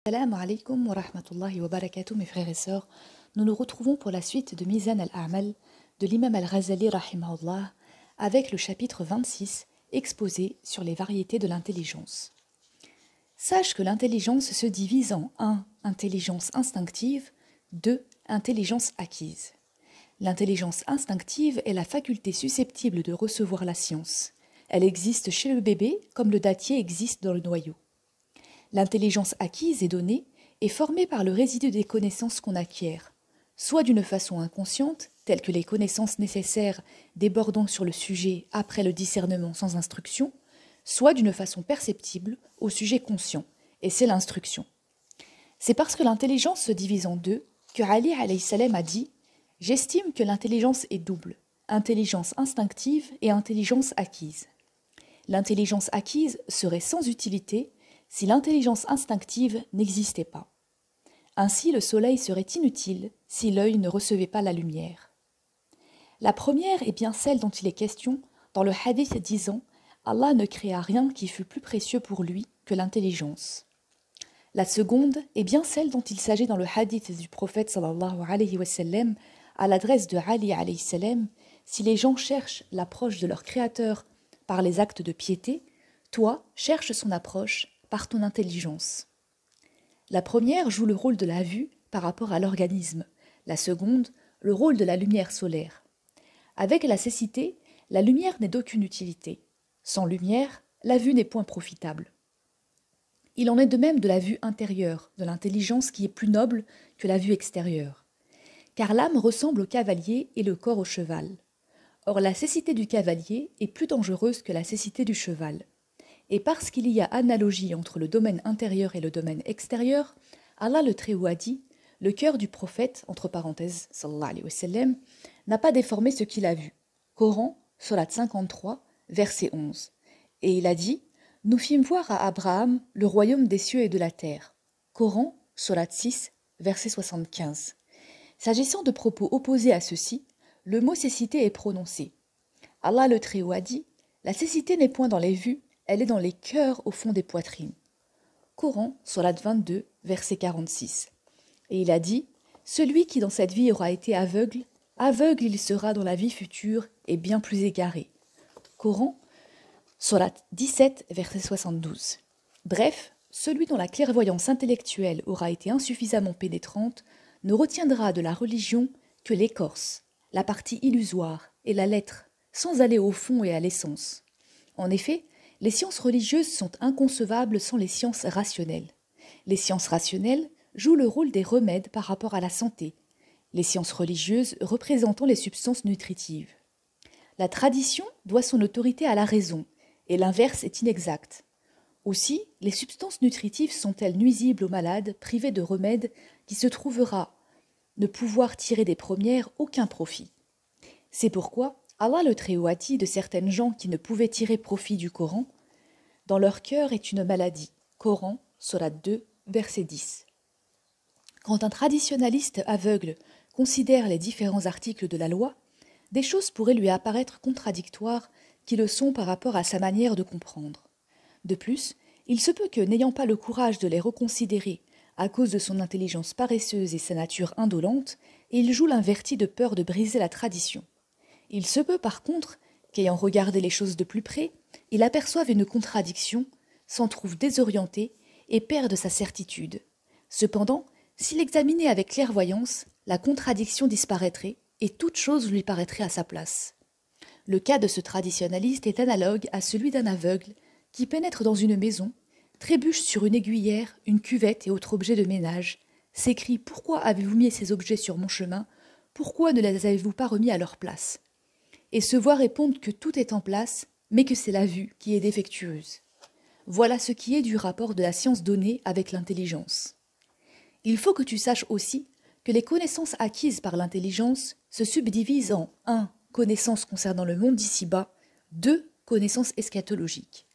Assalamu alaikum wa rahmatullahi wa barakatuh, mes frères et sœurs. Nous nous retrouvons pour la suite de Mizan al-A'mal de l'imam al-Ghazali rahimahullah avec le chapitre 26 exposé sur les variétés de l'intelligence. Sache que l'intelligence se divise en 1. Intelligence instinctive, 2. Intelligence acquise. L'intelligence instinctive est la faculté susceptible de recevoir la science. Elle existe chez le bébé comme le dattier existe dans le noyau. L'intelligence acquise et donnée est formée par le résidu des connaissances qu'on acquiert, soit d'une façon inconsciente, telles que les connaissances nécessaires débordant sur le sujet après le discernement sans instruction, soit d'une façon perceptible au sujet conscient, et c'est l'instruction. C'est parce que l'intelligence se divise en deux que Ali alayhi salam a dit « J'estime que l'intelligence est double, intelligence instinctive et intelligence acquise. L'intelligence acquise serait sans utilité si l'intelligence instinctive n'existait pas. Ainsi, le soleil serait inutile si l'œil ne recevait pas la lumière. La première est bien celle dont il est question dans le hadith disant « Allah ne créa rien qui fût plus précieux pour lui que l'intelligence ». La seconde est bien celle dont il s'agit dans le hadith du prophète sallallahu alayhi wa sallam à l'adresse de Ali alayhi salam « Si les gens cherchent l'approche de leur Créateur par les actes de piété, toi, cherche son approche par ton intelligence. » La première joue le rôle de la vue par rapport à l'organisme, la seconde, le rôle de la lumière solaire. Avec la cécité, la lumière n'est d'aucune utilité. Sans lumière, la vue n'est point profitable. Il en est de même de la vue intérieure, de l'intelligence qui est plus noble que la vue extérieure. Car l'âme ressemble au cavalier et le corps au cheval. Or la cécité du cavalier est plus dangereuse que la cécité du cheval. Et parce qu'il y a analogie entre le domaine intérieur et le domaine extérieur, Allah le Très-Haut a dit « Le cœur du prophète, entre parenthèses, sallallahu alayhi wa sallam, n'a pas déformé ce qu'il a vu. » Coran, Surat 53, verset 11. Et il a dit « Nous fîmes voir à Abraham le royaume des cieux et de la terre. » Coran, Surat 6, verset 75. S'agissant de propos opposés à ceux-ci, le mot cécité est prononcé. Allah le Très-Haut a dit « La cécité n'est point dans les vues, elle est dans les cœurs au fond des poitrines. » Coran, Surat 22, verset 46. Et il a dit « Celui qui dans cette vie aura été aveugle, aveugle il sera dans la vie future et bien plus égaré. » Coran, Surat 17, verset 72. Bref, celui dont la clairvoyance intellectuelle aura été insuffisamment pénétrante ne retiendra de la religion que l'écorce, la partie illusoire et la lettre, sans aller au fond et à l'essence. En effet, les sciences religieuses sont inconcevables sans les sciences rationnelles. Les sciences rationnelles jouent le rôle des remèdes par rapport à la santé, les sciences religieuses représentant les substances nutritives. La tradition doit son autorité à la raison, et l'inverse est inexact. Aussi, les substances nutritives sont-elles nuisibles aux malades privés de remèdes qui se trouvera ne pouvoir tirer des premières aucun profit. C'est pourquoi Allah le Très-Haut a dit de certaines gens qui ne pouvaient tirer profit du Coran « Dans leur cœur est une maladie. » Coran, Surat 2, verset 10. Quand un traditionnaliste aveugle considère les différents articles de la loi, des choses pourraient lui apparaître contradictoires qui le sont par rapport à sa manière de comprendre. De plus, il se peut que, n'ayant pas le courage de les reconsidérer à cause de son intelligence paresseuse et sa nature indolente, il joue l'inverti de peur de briser la tradition. Il se peut par contre qu'ayant regardé les choses de plus près, il aperçoive une contradiction, s'en trouve désorienté et perde sa certitude. Cependant, s'il examinait avec clairvoyance, la contradiction disparaîtrait et toute chose lui paraîtrait à sa place. Le cas de ce traditionnaliste est analogue à celui d'un aveugle qui pénètre dans une maison, trébuche sur une aiguillère, une cuvette et autres objets de ménage, s'écrie « Pourquoi avez-vous mis ces objets sur mon chemin ? Pourquoi ne les avez-vous pas remis à leur place ?» et se voit répondre que tout est en place, mais que c'est la vue qui est défectueuse. Voilà ce qui est du rapport de la science donnée avec l'intelligence. Il faut que tu saches aussi que les connaissances acquises par l'intelligence se subdivisent en 1. Connaissances concernant le monde d'ici-bas, 2. Connaissances eschatologiques.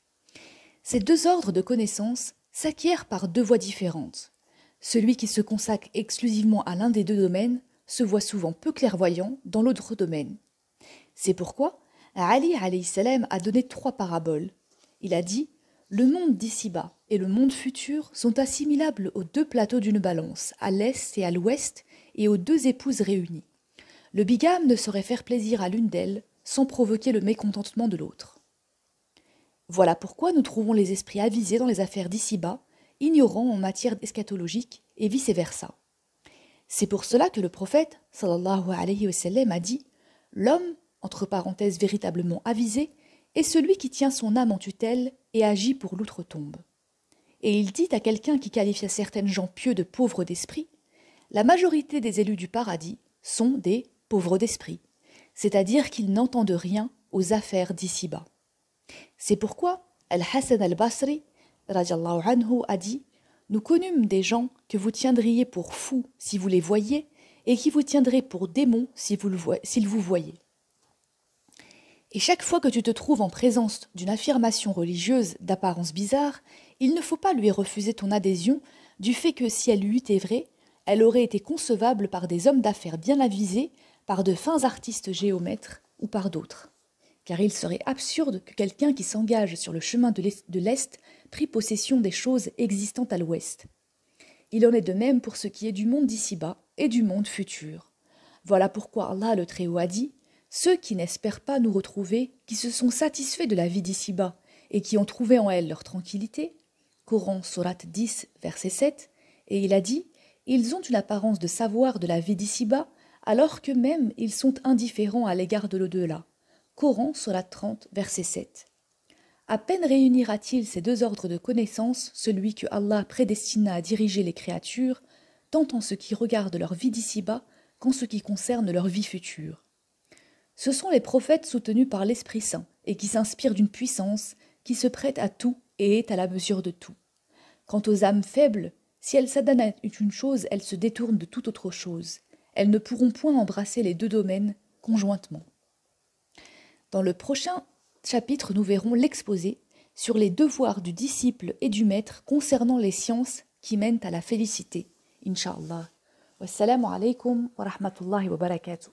Ces deux ordres de connaissances s'acquièrent par deux voies différentes. Celui qui se consacre exclusivement à l'un des deux domaines se voit souvent peu clairvoyant dans l'autre domaine. C'est pourquoi Ali alayhi salam a donné 3 paraboles. Il a dit « Le monde d'ici-bas, et le monde futur sont assimilables aux deux plateaux d'une balance, à l'est et à l'ouest, et aux deux épouses réunies. Le bigame ne saurait faire plaisir à l'une d'elles sans provoquer le mécontentement de l'autre. Voilà pourquoi nous trouvons les esprits avisés dans les affaires d'ici-bas, ignorants en matière eschatologique, et vice-versa. C'est pour cela que le prophète, sallallahu alayhi wa sallam, a dit « L'homme, entre parenthèses véritablement avisé, est celui qui tient son âme en tutelle et agit pour l'outre-tombe. » Et il dit à quelqu'un qui qualifia certaines gens pieux de pauvres d'esprit « La majorité des élus du paradis sont des pauvres d'esprit, c'est-à-dire qu'ils n'entendent rien aux affaires d'ici-bas. » C'est pourquoi Al-Hassan al-Basri radiallahu anhu a dit « Nous connûmes des gens que vous tiendriez pour fous si vous les voyiez et qui vous tiendraient pour démons s'ils vous voyez. » Et chaque fois que tu te trouves en présence d'une affirmation religieuse d'apparence bizarre, il ne faut pas lui refuser ton adhésion du fait que si elle eût été vraie, elle aurait été concevable par des hommes d'affaires bien avisés, par de fins artistes géomètres ou par d'autres. Car il serait absurde que quelqu'un qui s'engage sur le chemin de l'Est prit possession des choses existantes à l'Ouest. Il en est de même pour ce qui est du monde d'ici-bas et du monde futur. Voilà pourquoi Allah le Très-Haut a dit « Ceux qui n'espèrent pas nous retrouver, qui se sont satisfaits de la vie d'ici-bas et qui ont trouvé en elle leur tranquillité » Coran Sourate 10, verset 7, et il a dit « Ils ont une apparence de savoir de la vie d'ici-bas, alors que même ils sont indifférents à l'égard de l'au-delà. » Coran Sourate 30, verset 7. À peine réunira-t-il ces deux ordres de connaissance, celui que Allah prédestina à diriger les créatures, tant en ce qui regarde leur vie d'ici-bas qu'en ce qui concerne leur vie future. Ce sont les prophètes soutenus par l'Esprit Saint et qui s'inspirent d'une puissance qui se prête à tout et est à la mesure de tout. Quant aux âmes faibles, si elles s'adonnent à une chose, elles se détournent de toute autre chose. Elles ne pourront point embrasser les deux domaines conjointement. Dans le prochain chapitre, nous verrons l'exposé sur les devoirs du disciple et du maître concernant les sciences qui mènent à la félicité. Inch'Allah. Wassalamu alaikum wa rahmatullahi wa barakatuh.